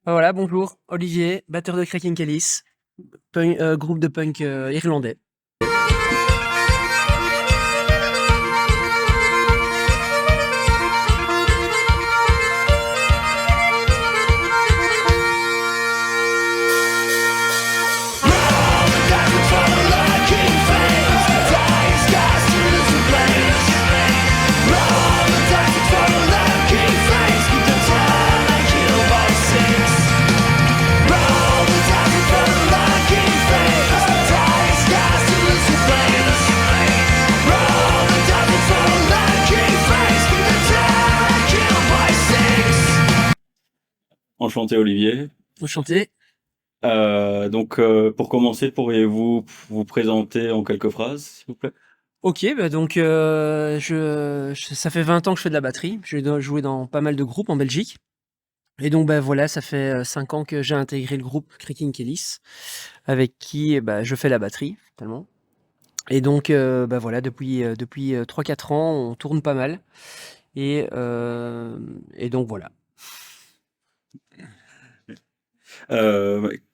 Voilà, bonjour, Olivier, batteur de Cracking Kellis, groupe de punk irlandais. Enchanté Olivier. Enchanté. Pour commencer, pourriez-vous vous présenter en quelques phrases, s'il vous plaît? Ok, bah donc ça fait 20 ans que je fais de la batterie. J'ai joué dans pas mal de groupes en Belgique. Et donc bah voilà, ça fait 5 ans que j'ai intégré le groupe Cracking Kellis, avec qui bah, je fais la batterie, tellement. Et donc bah voilà, depuis 3-4 ans, on tourne pas mal. Et, euh, et donc voilà.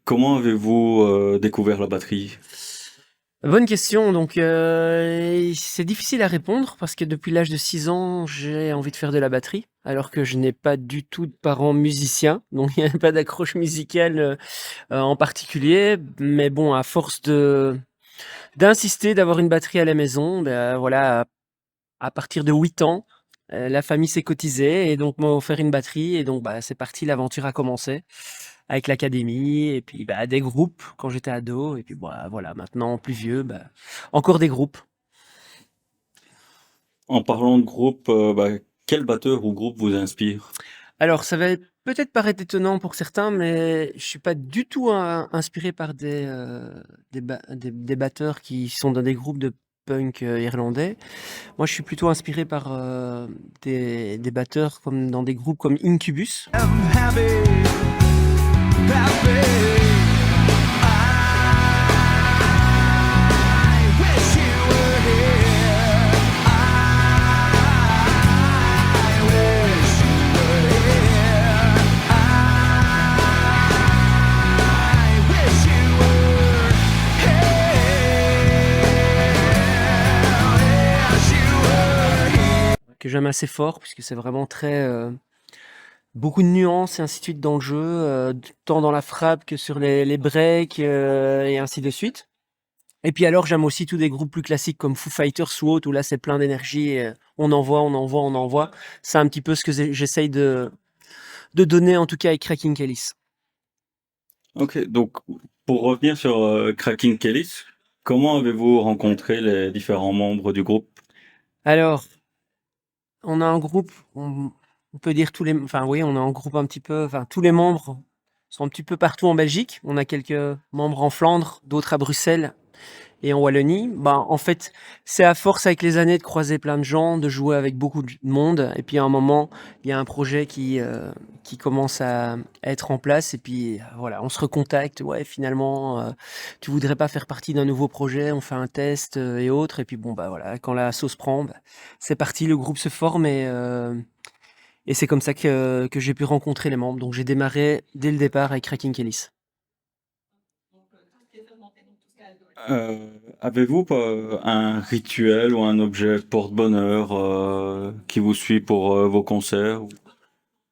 Comment avez-vous découvert la batterie? Bonne question. Donc, c'est difficile à répondre parce que depuis l'âge de 6 ans, j'ai envie de faire de la batterie, alors que je n'ai pas du tout de parents musiciens, donc il n'y a pas d'accroche musicale en particulier. Mais bon, à force d'insister, d'avoir une batterie à la maison, ben voilà, à partir de 8 ans, la famille s'est cotisée et donc m'a offert une batterie et donc bah, c'est parti, l'aventure a commencé avec l'académie et puis bah, des groupes quand j'étais ado et puis bah, voilà, maintenant plus vieux, bah, encore des groupes. En parlant de groupe, quel batteur ou groupe vous inspire? Alors ça va peut-être paraître étonnant pour certains, mais je suis pas du tout inspiré par des batteurs qui sont dans des groupes de punk irlandais. Moi, je suis plutôt inspiré par des batteurs comme dans des groupes comme Incubus. Que j'aime assez fort, puisque c'est vraiment très beaucoup de nuances et ainsi de suite dans le jeu, tant dans la frappe que sur les breaks et ainsi de suite. Et puis alors j'aime aussi tous des groupes plus classiques comme Foo Fighters ou autres, où là c'est plein d'énergie, et, on envoie, on envoie, on envoie. C'est un petit peu ce que j'essaye de donner en tout cas avec Cracking Kellis. Ok, donc pour revenir sur Cracking Kellis, comment avez-vous rencontré les différents membres du groupe? Alors, on a un groupe, on peut dire tous les, enfin oui, on a un groupe un petit peu, enfin tous les membres sont un petit peu partout en Belgique. On a quelques membres en Flandre, d'autres à Bruxelles et en Wallonie. Bah, en fait, c'est à force avec les années de croiser plein de gens, de jouer avec beaucoup de monde. Et puis à un moment, il y a un projet qui commence à être en place. Et puis voilà, on se recontacte. Ouais, finalement, tu voudrais pas faire partie d'un nouveau projet? On fait un test et autres. Et puis bon, bah voilà, quand la sauce prend, bah, c'est parti, le groupe se forme et c'est comme ça que j'ai pu rencontrer les membres. Donc j'ai démarré dès le départ avec Cracking Kellis. Avez-vous un rituel ou un objet porte-bonheur qui vous suit pour vos concerts?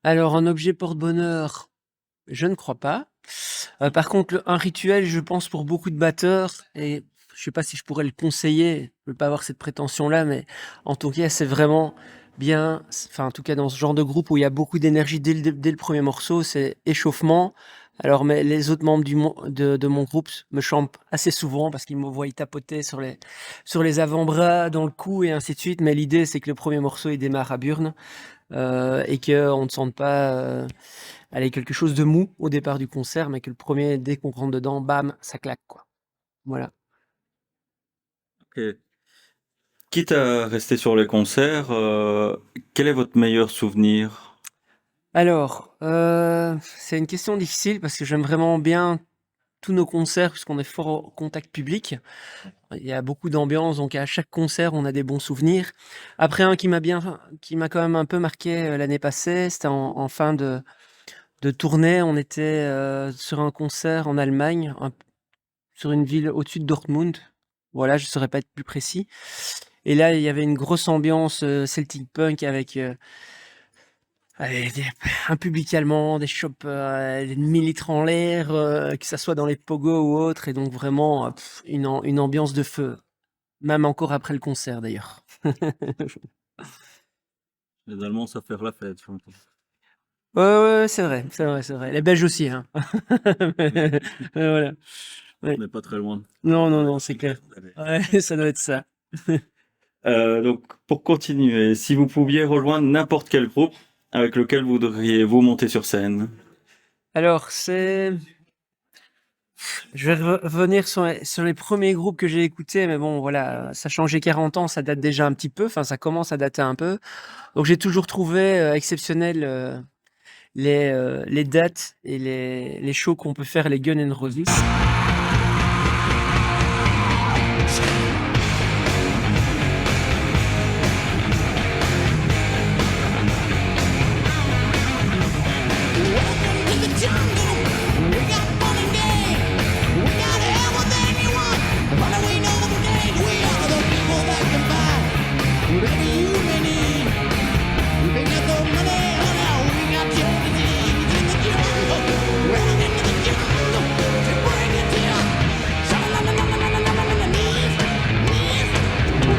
Alors, un objet porte-bonheur, je ne crois pas. Par contre, un rituel, je pense pour beaucoup de batteurs, et je sais pas si je pourrais le conseiller, je veux pas avoir cette prétention-là, mais en tout cas, c'est vraiment bien, enfin, en tout cas, dans ce genre de groupe où il y a beaucoup d'énergie dès le premier morceau, c'est échauffement. Alors, mais les autres membres de mon groupe me chantent assez souvent parce qu'ils me voient tapoter sur les avant-bras, dans le cou et ainsi de suite. Mais l'idée, c'est que le premier morceau, il démarre à Burn et qu'on ne sente pas aller quelque chose de mou au départ du concert, mais que le premier, dès qu'on rentre dedans, bam, ça claque, quoi. Voilà. Ok. Quitte à rester sur les concerts, quel est votre meilleur souvenir? Alors, c'est une question difficile parce que j'aime vraiment bien tous nos concerts puisqu'on est fort au contact public. Il y a beaucoup d'ambiance, donc à chaque concert, on a des bons souvenirs. Après, un qui m'a quand même un peu marqué l'année passée, c'était en fin de tournée. On était sur un concert en Allemagne, sur une ville au-dessus de Dortmund. Voilà, je saurais pas être plus précis. Et là, il y avait une grosse ambiance Celtic Punk avec un public allemand, des chopeurs, des 1000 litres en l'air, que ça soit dans les pogos ou autre, et donc vraiment une ambiance de feu, même encore après le concert d'ailleurs. Les Allemands savent faire la fête. Ouais, ouais, c'est vrai, c'est vrai, c'est vrai. Les Belges aussi, hein. Voilà. Ouais. On n'est pas très loin. Non, non, non, c'est clair. Ouais, ça doit être ça. Donc, pour continuer, si vous pouviez rejoindre n'importe quel groupe avec lequel voudriez-vous monter sur scène? Alors, je vais revenir sur les premiers groupes que j'ai écoutés, mais bon, voilà, ça a changé 40 ans, ça date déjà un petit peu, enfin, ça commence à dater un peu. Donc, j'ai toujours trouvé exceptionnel les dates et les shows qu'on peut faire, les Guns N' Roses.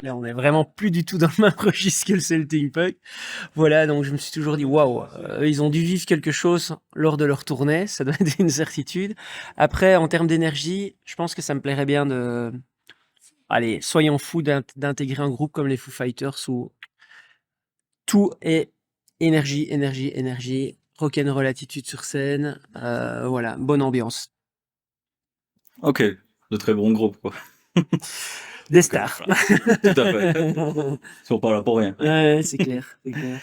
Là, on est vraiment plus du tout dans le même registre que le Celtic Punk. Voilà, donc je me suis toujours dit, waouh, ils ont dû vivre quelque chose lors de leur tournée, ça doit être une certitude. Après, en termes d'énergie, je pense que ça me plairait bien allez, soyons fous d'intégrer un groupe comme les Foo Fighters où tout est énergie, énergie, énergie, rock'n'roll attitude sur scène, voilà, bonne ambiance. Ok, de très bons groupes, quoi. Des stars. Tout à fait. Ils sont pas là pour rien. Ouais, c'est clair, c'est clair.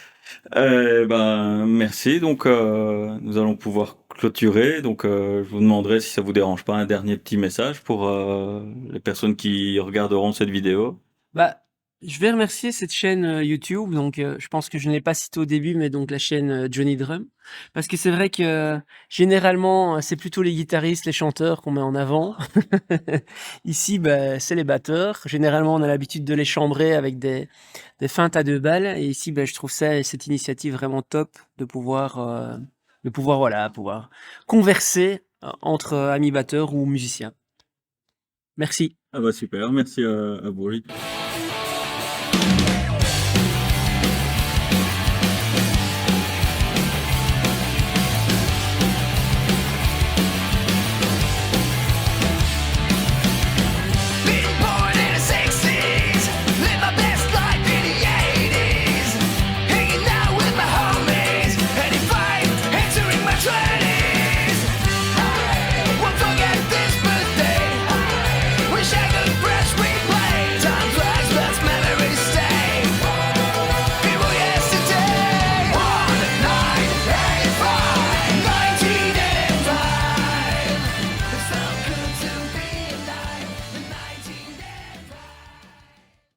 Merci. Donc, nous allons pouvoir clôturer. Donc, je vous demanderai si ça vous dérange pas un dernier petit message pour les personnes qui regarderont cette vidéo. Bah, je vais remercier cette chaîne YouTube. Donc, je pense que je ne l'ai pas cité au début, mais donc la chaîne Johnny Drum. Parce que c'est vrai que généralement, c'est plutôt les guitaristes, les chanteurs qu'on met en avant. Ici, bah, c'est les batteurs. Généralement, on a l'habitude de les chambrer avec des feintes à 2 balles. Et ici, bah, je trouve cette initiative vraiment top de pouvoir, voilà, pouvoir converser entre amis batteurs ou musiciens. Merci. Ah bah super, merci à vous.